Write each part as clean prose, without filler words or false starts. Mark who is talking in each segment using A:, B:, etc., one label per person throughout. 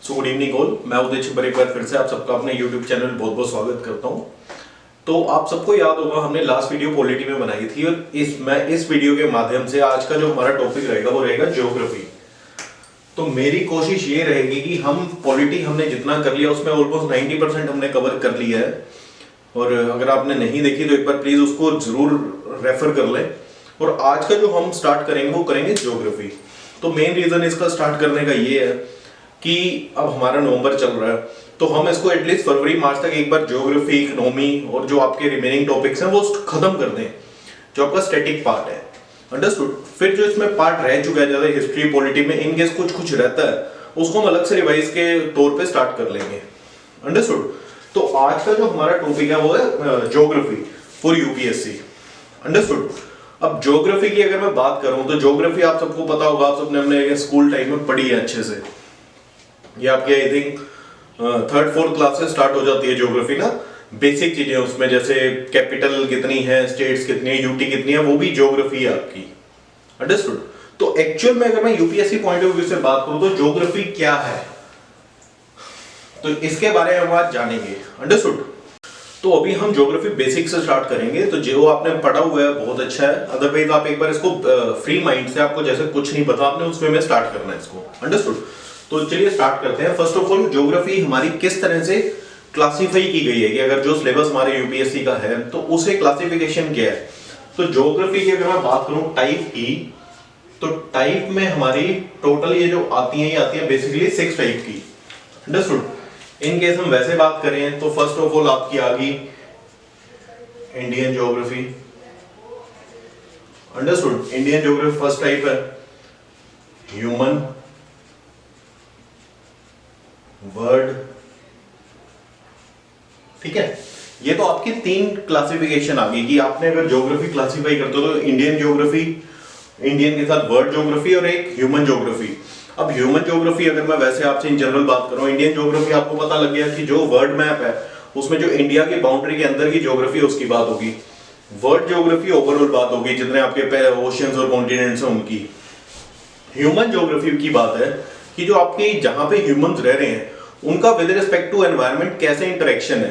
A: So good evening all, मैं उदय छिबर एक बार फिर से आप सबका अपने यूट्यूब चैनल में बहुत बहुत स्वागत करता हूं। तो आप सबको याद होगा हमने लास्ट वीडियो पॉलिटी में बनाई थी और इस वीडियो के माध्यम से आज का जो हमारा टॉपिक रहेगा वो रहेगा ज्योग्राफी। तो मेरी कोशिश ये रहेगी कि हम पॉलिटी हमने जितना कर लिया उसमें ऑलमोस्ट 90% हमने कवर कर लिया है, और अगर आपने नहीं देखी तो एक बार प्लीज उसको जरूर रेफर कर लें। और आज का जो हम स्टार्ट करेंगे वो करेंगे ज्योग्राफी। तो मेन रीजन इसका स्टार्ट करने का ये है कि अब हमारा नवंबर चल रहा है, तो हम इसको एटलीस्ट फरवरी मार्च तक एक बार ज्योग्राफी, इकोनॉमी और जो आपके रिमेनिंग टॉपिक्स हैं वो खत्म कर दें, जो आपका स्टैटिक पार्ट है। अंडरस्टूड। फिर जो इसमें पार्ट रह चुका है ज्यादा हिस्ट्री पॉलिटी में, इनकेस कुछ कुछ रहता है उसको हम अलग से रिवाइज के तौर पे स्टार्ट कर लेंगे। अंडरस्टूड। तो आज का जो हमारा टॉपिक है वो है ज्योग्राफी फॉर यूपीएससी। अंडरस्टूड। अब ज्योग्राफी की अगर मैं बात करूं तो ज्योग्राफी आप सबको पता होगा, आप सबने अपने स्कूल टाइम में पढ़ी है अच्छे से। ये आपके I think third fourth class से स्टार्ट हो जाती है ज्योग्राफी ना। बेसिक चीजें उसमें जैसे कैपिटल कितनी है, स्टेट्स कितनी है, यूटी कितनी है, वो भी ज्योग्राफी है आपकी। अंडरस्टूड। तो एक्चुअल में अगर मैं यूपीएससी पॉइंट ऑफ व्यू से बात करूं तो ज्योग्राफी क्या है, तो इसके बारे में हम आज जानेंगे। अंडरस्टूड। तो अभी हम ज्योग्राफी बेसिक से स्टार्ट करेंगे, तो जो आपने पढ़ा हुआ है बहुत अच्छा है, अदरवाइज आप एक बार इसको फ्री माइंड से, आपको जैसे कुछ नहीं पता आपने उस वे में स्टार्ट करना है इसको। अंडरस्टूड। तो चलिए स्टार्ट करते हैं। फर्स्ट ऑफ ऑल ज्योग्राफी हमारी किस तरह से क्लासिफाई की गई है कि अगर जो सिलेबस हमारे यूपीएससी का है तो उसे क्लासिफिकेशन क्या है। तो ज्योग्राफी की अगर मैं बात करूं टाइप की, तो टाइप में हमारी टोटल ये जो आती है, ये आती है बेसिकली 6 टाइप की। अंडरस्टूड। इन केस हम वैसे बात करें तो फर्स्ट ऑफ ऑल आपकी आ गई Indian geography. Understood. Indian geography first type है। ह्यूमन, वर्ड, ठीक है। ये तो आपकी 3 क्लासिफिकेशन आ गई कि आपने अगर ज्योग्राफी क्लासिफाई करते हो तो इंडियन ज्योग्राफी, इंडियन के साथ वर्ड ज्योग्राफी और एक ह्यूमन ज्योग्राफी। अब ह्यूमन ज्योग्राफी अगर मैं वैसे आपसे इन जनरल बात करूं, इंडियन ज्योग्राफी आपको पता लग गया कि जो वर्ल्ड मैप है उसमें जो इंडिया की बाउंड्री के अंदर की ज्योग्राफी है उसकी बात होगी। वर्ल्ड ज्योग्राफी ओवरऑल बात होगी, जितने आपके ओशियंस और कॉन्टिनेंट्स हैं उनकी। ह्यूमन ज्योग्राफी की बात है कि जो आपके जहां पे ह्यूमंस रह रहे हैं उनका विद रिस्पेक्ट टू एनवायरनमेंट कैसे इंटरेक्शन है।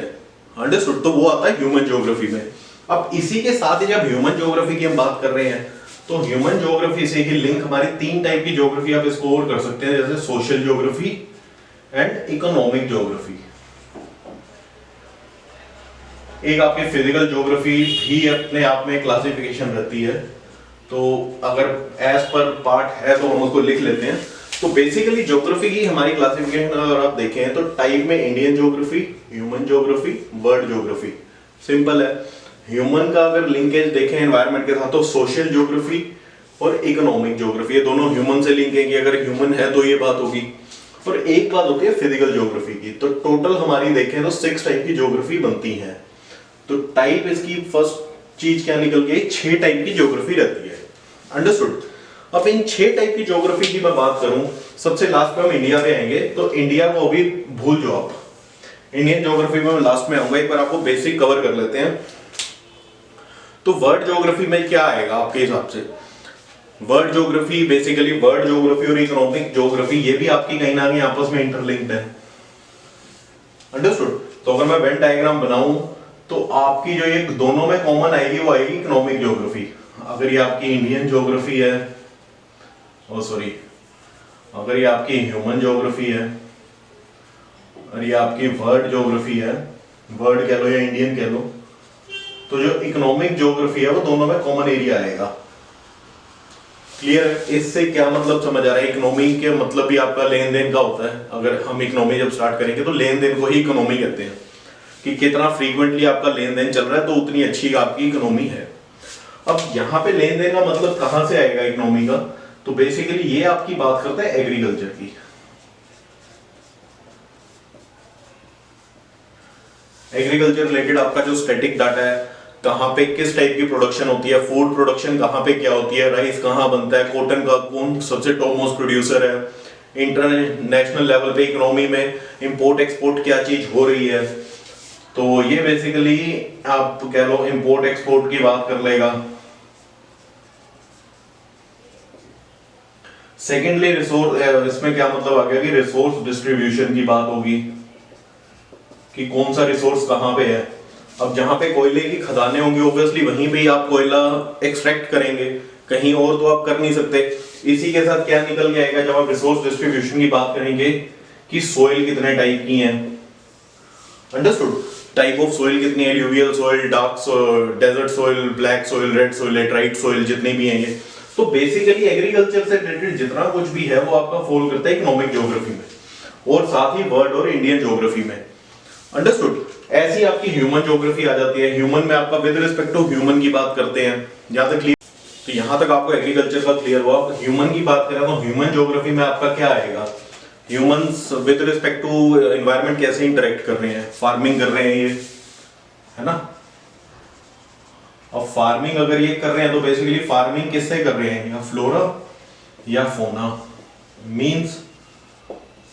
A: अंडरस्टूड। तो वो आता है ह्यूमन ज्योग्राफी में। अब इसी के साथ ही जब ह्यूमन ज्योग्राफी की हम बात कर रहे हैं तो ह्यूमन ज्योग्राफी से ही लिंक हमारी 3 टाइप की ज्योग्राफी आप इसको और कर सकते हैं, जैसे social geography and economic geography. एक आपकी फिजिकल ज्योग्राफी भी अपने आप में क्लासिफिकेशन रहती है, तो अगर एज पर पार्ट है तो हम उसको लिख लेते हैं। तो बेसिकली ज्योग्राफी की हमारी क्लासिफिकेशन अगर आप देखें तो टाइप में Indian geography, human geography, world geography. Simple है। ह्यूमन का अगर लिंकेज देखें एनवायरनमेंट के साथ तो सोशल ज्योग्राफी और इकोनॉमिक ज्योग्राफी, ये दोनों ह्यूमन से लिंक है कि अगर ह्यूमन है तो ये बात होगी। और एक बात होती है फिजिकल ज्योग्राफी की। तो टोटल हमारी देखें तो 6 टाइप की ज्योग्राफी बनती है। तो टाइप इसकी फर्स्ट चीज क्या निकल गई, 6 टाइप की ज्योग्राफी रहती है। अंडरस्टूड। अब इन 6 टाइप की ज्योग्राफी की मैं बात करूं, सबसे लास्ट में हम इंडिया पे आएंगे, तो इंडिया को अभी भूल जाओ आप। इंडियन ज्योग्राफी में मैं लास्ट में आऊंगा, एक बार आपको बेसिक कवर कर लेते हैं। तो वर्ल्ड ज्योग्राफी में क्या आएगा आपके हिसाब से? World geography basically world geography और इकोनॉमिक ज्योग्राफी ये भी आपकी कहीं ना कहीं आपस में इंटरलिंक्ड है। अंडरस्टूड। तो अगर मैं वेन डायग्राम बनाऊं तो आपकी जो ये दोनों में कॉमन आएगी वो आएगी इकोनॉमिक ज्योग्राफी। अगर ये आपकी इंडियन ज्योग्राफी है, अगर ये आपकी ह्यूमन ज्योग्राफी है और ये आपकी वर्ल्ड ज्योग्राफी है, वर्ल्ड कह लो या इंडियन कह लो, तो जो इकोनॉमिक ज्योग्राफी है वो दोनों में कॉमन एरिया आएगा। क्लियर है? इससे क्या मतलब समझ आ रहा है? इकोनॉमी के मतलब भी आपका लेन देन का होता है। अगर हम इकोनॉमी जब स्टार्ट करेंगे तो लेन देन को ही इकोनॉमी कहते हैं, कि कितना फ्रीक्वेंटली आपका लेन देन चल रहा है तो उतनी अच्छी आपकी इकोनॉमी है। अब यहाँ पे लेन देन का मतलब कहां से आएगा इकोनॉमी का? तो बेसिकली ये आपकी बात करता है एग्रीकल्चर की। एग्रीकल्चर रिलेटेड आपका जो स्टैटिक डाटा है, कहां पे किस टाइप की प्रोडक्शन होती है, फूड प्रोडक्शन कहां पे क्या होती है, राइस कहां बनता है, कॉटन का कौन सबसे टॉप मोस्ट प्रोड्यूसर है, इंटरनेशनल लेवल पे इकोनॉमी में इंपोर्ट एक्सपोर्ट क्या चीज हो रही है। तो ये बेसिकली आप कह लो इंपोर्ट एक्सपोर्ट की बात कर लेगा। सेकेंडली रिसोर्स, इसमें क्या मतलब आ गया कि रिसोर्स डिस्ट्रीब्यूशन की बात होगी कि कौन सा रिसोर्स कहाँ पे है। अब जहाँ पे कोयले की खदानें होंगी ऑब्वियसली वहीं पे ही आप कोयला एक्सट्रैक्ट करेंगे, कहीं और तो आप कर नहीं सकते। इसी के साथ क्या निकल के आएगा जब आप रिसोर्स डिस्ट्रीब्यूशन की बात करेंगे कि सोइल कितने टाइप की हैं, अंडरस्टूड। टाइप ऑफ सोइल कितनी है, alluvial soil, dark desert soil, black soil, red soil, laterite soil, जितने भी हैं ये। तो बेसिकली एग्रीकल्चर से रिलेटेड जितना कुछ भी है वो आपका फॉलो करता है इकोनॉमिक ज्योग्राफी में और साथ ही वर्ल्ड और इंडियन ज्योग्राफी में, अंडरस्टूड। ऐसी आपकी ह्यूमन ज्योग्राफी आ जाती है। ह्यूमन में आपका विद रिस्पेक्ट टू ह्यूमन की बात करते हैं, जहां तक क्लियर, तो यहां तक आपको एग्रीकल्चर का क्लियर हुआ। ह्यूमन की बात करें तो ह्यूमन ज्योग्राफी में आपका क्या आएगा, humans with respect to environment कैसे इंटरेक्ट कर रहे हैं, फार्मिंग कर रहे हैं ये, है ना। अब फार्मिंग अगर ये कर रहे हैं तो बेसिकली फार्मिंग किससे कर रहे हैं, या फ्लोरा या फोना। मींस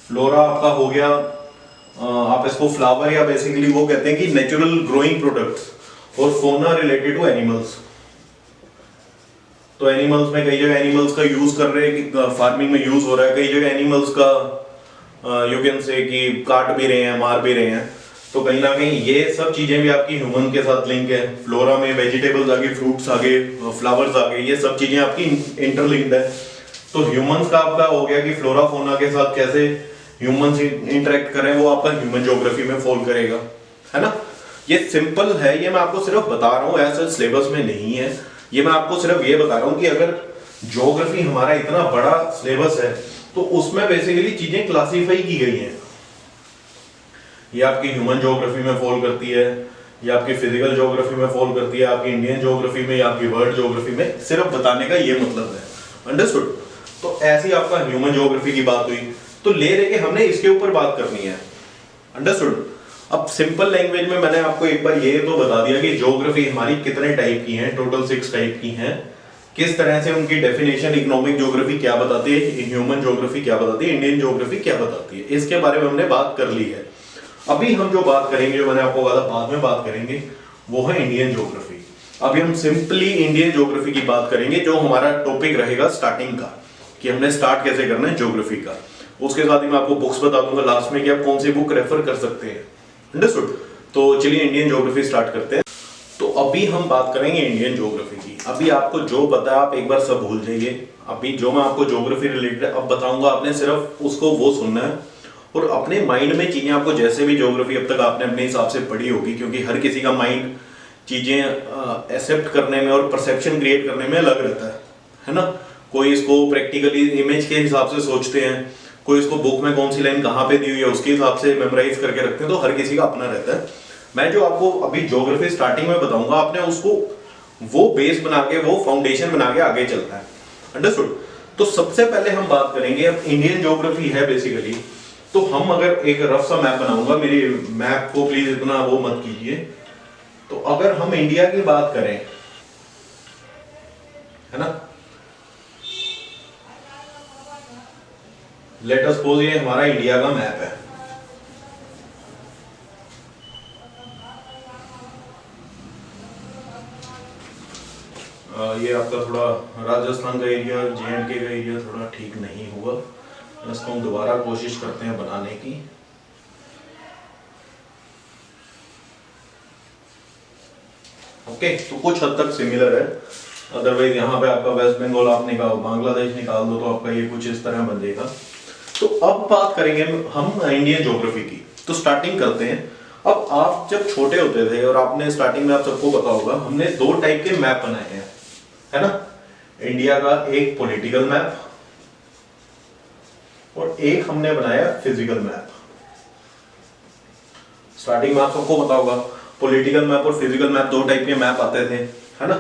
A: फ्लोरा आपका हो गया, आप इसको फ्लावर या बेसिकली वो कहते हैं कि नेचुरल ग्रोइंग प्रोडक्ट्स, और फोना रिलेटेड टू एनिमल्स। तो एनिमल्स में कई जगह एनिमल्स का यूज कर रहे हैं कि फार्मिंग में यूज हो रहा है, कई जगह एनिमल्स का यू कैन से कि काट भी रहे हैं, मार भी रहे हैं। तो कहीं ना कहीं ये सब चीजें भी आपकी ह्यूमन के साथ लिंक है। फ्लोरा में वेजिटेबल्स आगे, फ्रूट्स आगे, फ्लावर्स आगे, ये सब चीजें आपकी इंटरलिंक्ड है। तो ह्यूमंस का आपका हो गया कि फ्लोरा फोना के साथ कैसे ह्यूमंस इंटरेक्ट करें, वो आपका ह्यूमन ज्योग्राफी में फॉल करेगा, है ना। ये सिंपल है, ये मैं आपको सिर्फ बता रहा हूँ, ऐसा सिलेबस में नहीं है। ये मैं आपको सिर्फ ये बता रहा हूँ कि अगर ज्योग्राफी हमारा इतना बड़ा सिलेबस है तो उसमें बेसिकली चीजें क्लासिफाई की गई हैं। ये आपकी ह्यूमन ज्योग्राफी में फॉल करती है, ये आपकी फिजिकल ज्योग्राफी में फॉल करती है, आपकी इंडियन ज्योग्राफी में, या आपकी वर्ल्ड ज्योग्राफी में। सिर्फ बताने का ये मतलब है, अंडरस्टूड। तो ऐसी आपका ह्यूमन ज्योग्राफी की बात हुई, तो ले लेके हमने इसके ऊपर बात करनी है, अंडरस्टूड। अब सिंपल लैंग्वेज में मैंने आपको एक बार ये तो बता दिया कि ज्योग्राफी हमारी कितने टाइप की हैं, टोटल 6 टाइप की हैं, किस तरह से उनकी डेफिनेशन, इकोनॉमिक ज्योग्राफी क्या बताती है, ह्यूमन ज्योग्राफी क्या बताती है, इंडियन ज्योग्राफी क्या बताती है, इसके बारे में हमने बात कर ली है। अभी हम जो बात करेंगे, जो मैंने आपको कहा बाद में बात करेंगे, वो है इंडियन ज्योग्राफी। अभी हम सिंपली इंडियन ज्योग्राफी की बात करेंगे, जो हमारा टॉपिक रहेगा स्टार्टिंग का, कि हमने स्टार्ट कैसे करना है ज्योग्राफी का। उसके साथ ही मैं आपको बुक्स बता दूंगा लास्ट में कि आप कौन सी बुक रेफर कर सकते हैं, अंडरस्टूड। तो चलिए इंडियन ज्योग्राफी स्टार्ट करते हैं। तो अभी हम बात करेंगे इंडियन ज्योग्राफी की। अभी आपको जो पता है आप एक बार सब भूल जाइए। अभी जो मैं आपको ज्योग्राफी रिलेटेड अब बताऊंगा, आपने सिर्फ उसको वो सुनना है और अपने माइंड में चीजें, आपको जैसे भी ज्योग्राफी अब तक आपने अपने हिसाब से पढ़ी होगी, क्योंकि हर किसी का माइंड चीजें एक्सेप्ट करने में और परसेप्शन क्रिएट करने में अलग रहता है ना। कोई इसको प्रैक्टिकली इमेज के हिसाब से सोचते हैं, कोई इसको बुक में कौन सी लाइन कहाँ पे दी हुई है उसके हिसाब से मेमोराइज करके रखते हैं। तो हर किसी का अपना रहता है। मैं जो आपको अभी ज्योग्राफी स्टार्टिंग में बताऊंगा, आपने उसको वो बेस बना के, वो फाउंडेशन बना के आगे चलना है, अंडरस्टूड। तो सबसे पहले हम बात करेंगे, अब इंडियन ज्योग्राफी है बेसिकली, तो हम अगर एक रफ सा मैप बनाऊंगा, मेरी मैप को प्लीज इतना वो मत कीजिए। तो अगर हम इंडिया की बात करें, है ना, लेट अस सपोज ये हमारा इंडिया का मैप है। ये आपका थोड़ा राजस्थान का एरिया, जे&के का एरिया थोड़ा ठीक नहीं हुआ, इसको हम दोबारा कोशिश करते हैं बनाने की। ओके, तो कुछ हद तक सिमिलर है। अदरवाइज यहाँ पे आपका वेस्ट बंगाल आप निकाल, बांग्लादेश निकाल दो तो आपका ये कुछ इस तरह बनेगा। तो अब बात करेंगे हम इंडियन ज्योग्राफी की। तो स्टार्टिंग करते हैं। अब आप जब छोटे होते थे और आपने स्टार्टिंग में, आप सबको पता होगा, हमने 2 टाइप के मैप बनाए हैं, है ना। इंडिया का एक पॉलिटिकल मैप और एक हमने बनाया फिजिकल मैप। स्टार्टिंग में आप सबको पता होगा पॉलिटिकल मैप और फिजिकल मैप 2 टाइप के मैप आते थे, है ना।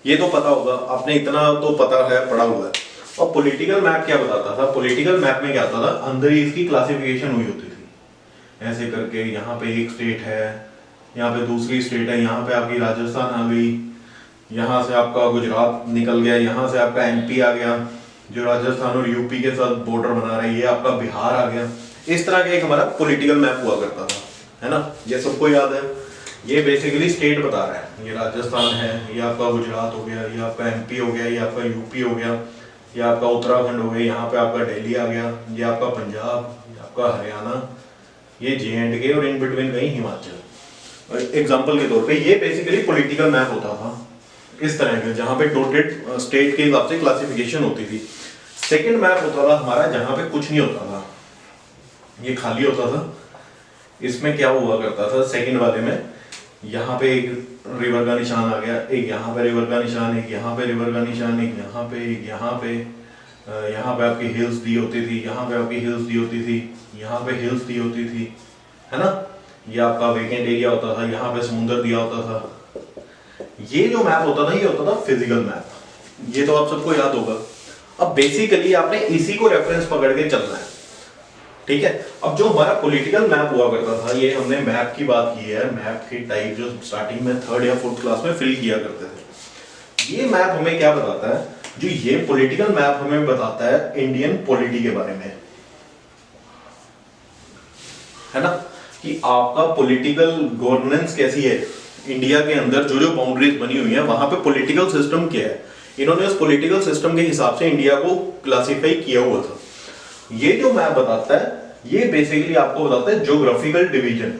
A: ये तो पता होगा, आपने इतना तो पता है, पढ़ा हुआ है। और पॉलिटिकल मैप क्या बताता था, पॉलिटिकल मैप में क्या आता था, अंदर ही इसकी क्लासिफिकेशन हुई होती थी ऐसे करके। यहाँ पे एक स्टेट है, यहाँ पे दूसरी स्टेट है, यहाँ पे आपकी राजस्थान आ गई, यहाँ से आपका गुजरात निकल गया, यहाँ से आपका एमपी आ गया जो राजस्थान और यूपी के साथ बॉर्डर बना रहा है, ये आपका बिहार आ गया। इस तरह का एक हमारा पॉलिटिकल मैप हुआ करता था, है ना। ये सबको याद है। ये बेसिकली स्टेट बता रहा है, ये राजस्थान है, ये आपका गुजरात हो गया, ये आपका एमपी हो गया, ये आपका यूपी हो गया, ये आपका उत्तराखंड हो गया, यहाँ पे आपका दिल्ली आ गया, ये आपका पंजाब, ये आपका हरियाणा, ये J&K और इन बिटवीन कहीं हिमाचल। एग्जाम्पल के तौर पे ये बेसिकली पॉलिटिकल मैप होता था इस तरह का, जहाँ पे डॉटेड स्टेट के हिसाब से क्लासिफिकेशन होती थी। सेकंड मैप होता था हमारा जहाँ पे कुछ नहीं होता था, ये खाली होता था। इसमें क्या हुआ करता था सेकंड वाले में, यहाँ पे एक रिवर का निशान आ गया, एक यहाँ पे रिवर का निशान, एक यहाँ पे रिवर का निशान, एक यहाँ पे, एक यहाँ पे, यहाँ पे आपकी हिल्स दी होती थी, यहाँ पे आपकी हिल्स दी होती थी, यहाँ पे हिल्स दी होती थी, है ना। ये आपका वेकेंट एरिया होता था, यहाँ पे समुद्र दिया होता था। ये जो मैप होता था ये होता था फिजिकल मैप, ये तो आप सबको याद होगा। अब बेसिकली आपने इसी को रेफरेंस पकड़ के चलना है, ठीक है। अब जो हमारा पॉलिटिकल मैप हुआ करता था, ये हमने मैप की बात की है, मैप की टाइप जो स्टार्टिंग में 3rd या 4th क्लास में फिल किया करते थे। ये मैप हमें क्या बताता है, जो ये पॉलिटिकल मैप हमें बताता है इंडियन पॉलिटी के बारे में, है ना, कि आपका पॉलिटिकल गवर्नेंस कैसी है इंडिया के अंदर, जो जो बाउंड्रीज बनी हुई है वहां पे पॉलिटिकल सिस्टम क्या है। इन्होंने उस पॉलिटिकल सिस्टम के हिसाब से इंडिया को क्लासिफाई किया हुआ था। ये जो मैप बताता है ये बेसिकली आपको बताता है ज्योग्राफिकल डिवीजन।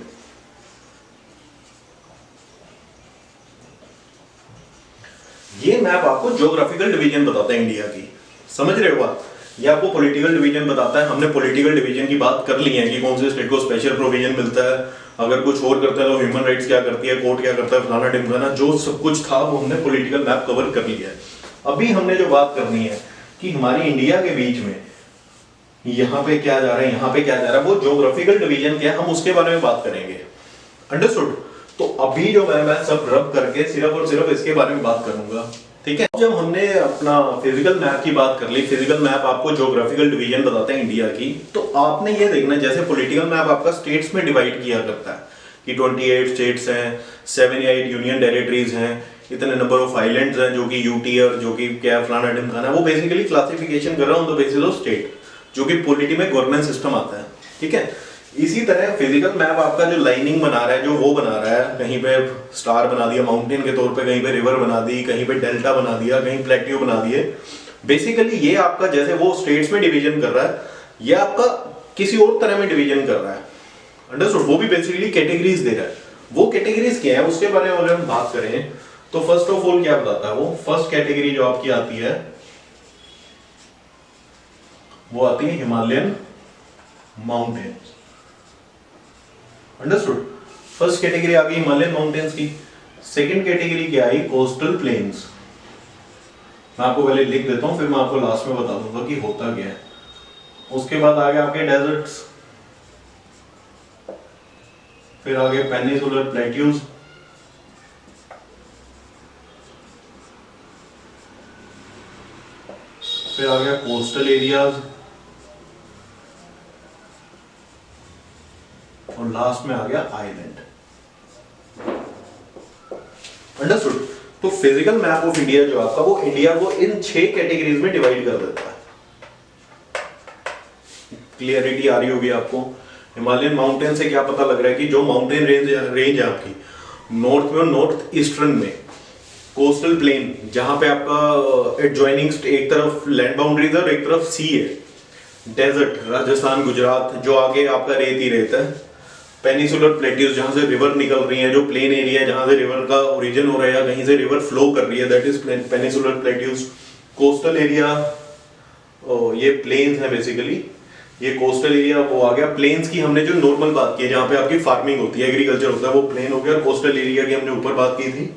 A: ये मैप आपको ज्योग्राफिकल डिवीजन बताता है इंडिया की, समझ रहे हो आप। ये आपको पॉलिटिकल डिवीजन बताता है। हमने पॉलिटिकल डिवीजन की बात कर ली है कि कौन से स्टेट को स्पेशल प्रोविजन मिलता है, अगर कुछ और करता है तो ह्यूमन राइट्स क्या करती है, कोर्ट क्या करता है, फलाना ढिमकाना, जो सब कुछ था वो हमने पॉलिटिकल मैप कवर कर लिया है। अभी हमने जो बात करनी है कि हमारी इंडिया के बीच में यहाँ पे क्या जा रहा है, यहाँ पे क्या जा रहा है, वो ज्योग्राफिकल डिवीजन क्या है, हम उसके बारे में बात करेंगे। अंडरस्टूड। तो अभी जो मैं सब रब करके सिर्फ और सिर्फ इसके बारे में बात करूंगा, ठीक है। जब हमने अपना फिजिकल मैप की बात कर ली, फिजिकल मैप आपको ज्योग्राफिकल डिवीजन बताते हैं इंडिया की, तो आपने ये देखना, जैसे पॉलिटिकल मैप आपका स्टेट्स में डिवाइड किया करता है कि 28 स्टेट्स हैं, 7 या 8 यूनियन टेरिटरीज हैं, इतने नंबर ऑफ आइलैंड्स हैं जो कि यूटी और जो कि क्या फलाना ढिमकाना, वो बेसिकली क्लासिफिकेशन कर रहा हूं on the basis of state, जो कि पॉलिटी में गवर्नेंस सिस्टम आता है, ठीक है। इसी तरह फिजिकल मैप आपका जो लाइनिंग बना रहा है, जो वो बना रहा है, कहीं पे स्टार बना दिया माउंटेन के तौर पे, कहीं पे रिवर बना दी, कहीं पे डेल्टा बना दिया, कहीं प्लेट्यू बना दिए। बेसिकली ये आपका जैसे वो स्टेट्स में डिवीजन कर रहा है, ये आपका किसी और तरह में डिवीजन कर रहा है। अंडरस्टूड। वो भी बेसिकली कैटेगरीज दे रहा है। वो कैटेगरीज क्या है उसके बारे में अगर हम बात करें तो फर्स्ट ऑफ ऑल क्या बताता है, वो फर्स्ट कैटेगरी जो आपकी आती है वो आती है Himalayan mountains. Understood. First category आ गई हिमालयन माउंटेन्स की। सेकंड कैटेगरी क्या आई, कोस्टल प्लेन्स। मैं आपको पहले लिख देता हूं, फिर मैं आपको लास्ट में बता दूंगा कि होता क्या है। उसके बाद आ गए आपके डेजर्ट्स, फिर आ गए पेनिनसुलर प्लेट्यूज, फिर आ गया कोस्टल एरियाज, और लास्ट में आ गया आइलैंड। अंडरस्टूड। तो फिजिकल मैप ऑफ इंडिया जो आपका, वो इंडिया को इन 6 कैटेगरीज में डिवाइड कर देता है। क्लियरिटी आ रही होगी आपको। हिमालयन माउंटेन से क्या पता लग रहा है कि जो माउंटेन रेंज है आपकी नॉर्थ में और नॉर्थ ईस्टर्न में, कोस्टल प्लेन जहां पे आपका एडजॉइनिंग एक तरफ लैंड बाउंड्रीज है और एक तरफ सी है, डेजर्ट राजस्थान गुजरात जो आगे आपका रेत ही रेत है, पेनिनसुलर प्लेट्यूज जहां से रिवर निकल रही है, जो प्लेन एरिया है जहां से रिवर का ओरिजिन हो रहा है या कहीं से रिवर फ्लो कर रही है, that is peninsular plateaus. Coastal area ये प्लेन्स है बेसिकली, ये कोस्टल एरिया वो आ गया। प्लेन्स की हमने जो नॉर्मल बात की है जहां पे आपकी फार्मिंग होती है, एग्रीकल्चर होता है, वो प्लेन हो गया। और कोस्टल एरिया की हमने ऊपर बात की थी।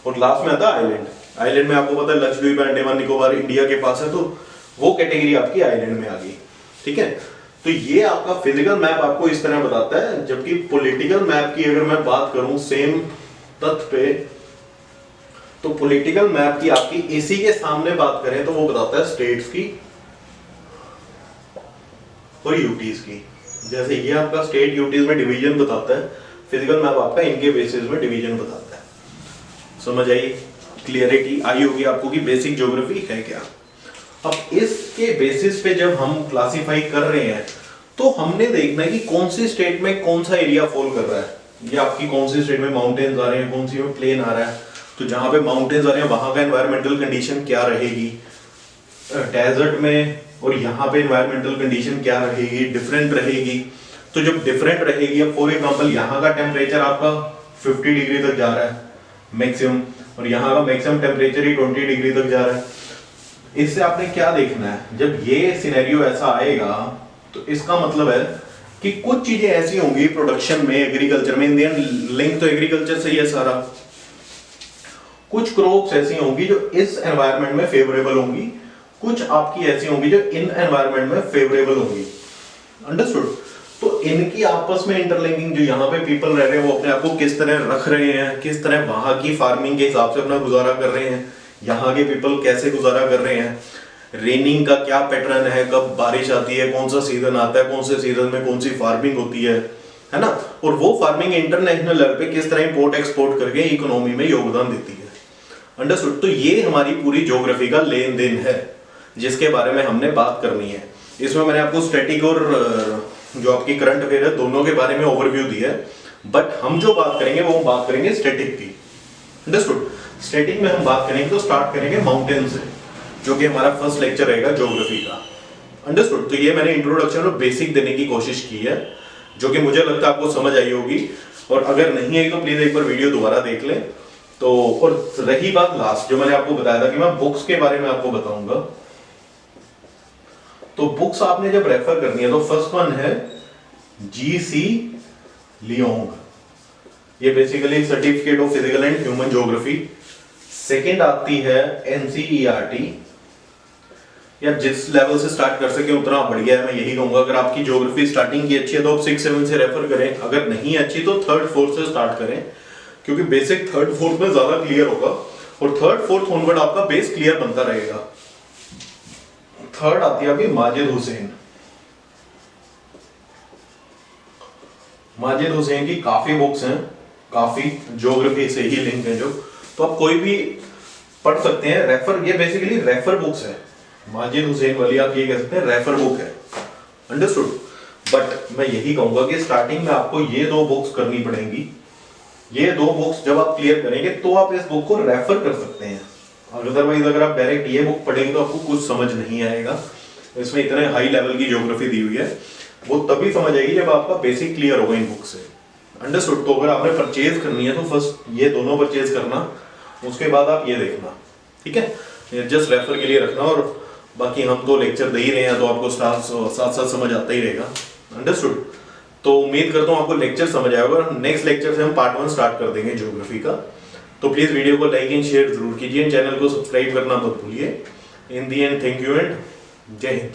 A: और लास्ट में आता है आइलैंड। आइलैंड में आपको पता है लक्षद्वीप, अंडमान निकोबार इंडिया के पास है, तो वो कैटेगरी आपकी आइलैंड में आ गई, ठीक है। तो ये आपका फिजिकल मैप आपको इस तरह बताता है। जबकि पॉलिटिकल मैप की अगर मैं बात करूं सेम तथ्य पे, तो पॉलिटिकल मैप की आपकी इसी के सामने बात करें तो वो बताता है स्टेट्स की और यूटीज की। जैसे ये आपका स्टेट यूटीज में डिवीजन बताता है, फिजिकल मैप आपका इनके बेसिस में डिवीजन बताता है। समझ आई, क्लियरिटी आई होगी आपको कि बेसिक ज्योग्राफी है क्या। अब इसके बेसिस पे जब हम क्लासिफाई कर रहे हैं तो हमने देखना है कि कौन सी स्टेट में कौन सा एरिया फॉल कर रहा है। ये आपकी कौन सी स्टेट में माउंटेन्स आ रहे हैं, कौन सी में प्लेन आ रहा है। तो जहां पे माउंटेन्स आ रहे हैं वहां का एनवायरमेंटल कंडीशन क्या रहेगी, डेजर्ट में और यहाँ पे एनवायरमेंटल कंडीशन क्या रहेगी, डिफरेंट रहेगी। तो जब डिफरेंट रहेगी, अब फॉर एग्जांपल यहाँ का टेम्परेचर आपका 50 डिग्री तक जा रहा है मैक्सिमम, और यहाँ का मैक्सिमम टेम्परेचर ही 20 डिग्री तक जा रहा है। इससे आपने क्या देखना है, जब ये सिनेरियो ऐसा आएगा तो इसका मतलब है कि कुछ चीजें ऐसी होंगी प्रोडक्शन में, एग्रीकल्चर में, इंडियन लिंक तो एग्रीकल्चर से ही है सारा। कुछ क्रॉप्स ऐसी होंगी जो इस एनवायरनमेंट में फेवरेबल होंगी, कुछ आपकी ऐसी होंगी जो इन एनवायरनमेंट में फेवरेबल होंगी। अंडरस्टूड? तो इनकी आपस में इंटरलिंकिंग, जो यहाँ पे पीपल रह रहे हैं वो अपने आप को किस तरह रख रहे हैं, किस तरह वहां की फार्मिंग के हिसाब से अपना गुजारा कर रहे हैं, यहाँ के पीपल कैसे गुजारा कर रहे हैं, रेनिंग का क्या पैटर्न है, कब बारिश आती है, कौन सा सीजन आता है, कौन से सीजन में कौन सी फार्मिंग होती है ना, और वो फार्मिंग इंटरनेशनल लेवल पे किस तरह इंपोर्ट एक्सपोर्ट करके इकोनॉमी में योगदान देती है। अंडरस्टूड? तो ये हमारी पूरी ज्योग्राफी का लेन देन है जिसके बारे में हमने बात करनी है। इसमें मैंने आपको स्टैटिक और जो आपकी करंट अफेयर है दोनों के बारे में ओवरव्यू दिया है, बट हम जो बात करेंगे वो हम बात करेंगे स्टैटिक की। अंडरस्टूड? स्टैटिक में हम बात करेंगे तो स्टार्ट करेंगे माउंटेन से, जो कि हमारा फर्स्ट लेक्चर रहेगा ज्योग्राफी का। अंडरस्टूड? तो ये मैंने इंट्रोडक्शन और बेसिक देने की कोशिश की है, जो कि मुझे लगता है आपको समझ आई होगी, और अगर नहीं आई तो प्लीज एक बार वीडियो दोबारा देख लें। तो और रही बात लास्ट, जो मैंने आपको बताया था कि मैं बुक्स के बारे में आपको बताऊंगा, तो बुक्स आपने जब रेफर करनी है तो फर्स्ट वन है जी.सी. लियोंग, ये basically certificate of physical and human geography. Second आती है एनसीईआरटी, या जिस लेवल से स्टार्ट कर सके उतना बढ़िया है, मैं यही कहूंगा। अगर आपकी ज्योग्राफी स्टार्टिंग की अच्छी है तो आप 6-7 से रेफर करें, अगर नहीं अच्छी तो 3rd-4th से स्टार्ट करें, क्योंकि बेसिक 3rd-4th में ज्यादा क्लियर होगा, और 3rd-4th ऑनवर्ड आपका बेस क्लियर बनता रहेगा। थर्ड आती है अभी माजिद हुसैन। माजिद हुसैन की काफी बुक्स हैं, काफी ज्योग्राफी से ही लिंक है जो, तो आप कोई भी पढ़ सकते हैं। रेफर, ये बेसिकली रेफर बुक्स है। माजिद हुसैन वाली आप ये कह सकते हैं रेफर बुक है। अंडरस्टूड? बट मैं यही कहूंगा कि स्टार्टिंग में आपको ये 2 बुक्स करनी पड़ेंगी। ये 2 बुक्स जब आप क्लियर करेंगे तो आप इस बुक को रेफर कर सकते हैं। अदरवाइज अगर आप डायरेक्ट ये बुक पढ़ेंगे तो आपको कुछ समझ नहीं आएगा। इसमें इतने हाई लेवल की ज्योग्राफी दी हुई है, वो तभी समझ आएगी जब आपका बेसिक क्लियर होगा इन बुक से। अंडरस्टूड? तो अगर आपने परचेज करनी है तो फर्स्ट ये दोनों परचेज करना, उसके बाद आप ये देखना, ठीक है? जस्ट रेफर के लिए रखना, और बाकी हम तो लेक्चर दे ही रहे हैं तो आपको साथ साथ समझ आता ही रहेगा। अंडरस्टूड? तो उम्मीद करता हूँ आपको लेक्चर समझ आएगा, और नेक्स्ट लेक्चर से हम पार्ट 1 स्टार्ट कर देंगे ज्योग्राफी का। तो प्लीज वीडियो को लाइक एंड शेयर जरूर कीजिए, चैनल को सब्सक्राइब करना मत भूलिए। इन दी एंड थैंक यू एंड जय हिंद।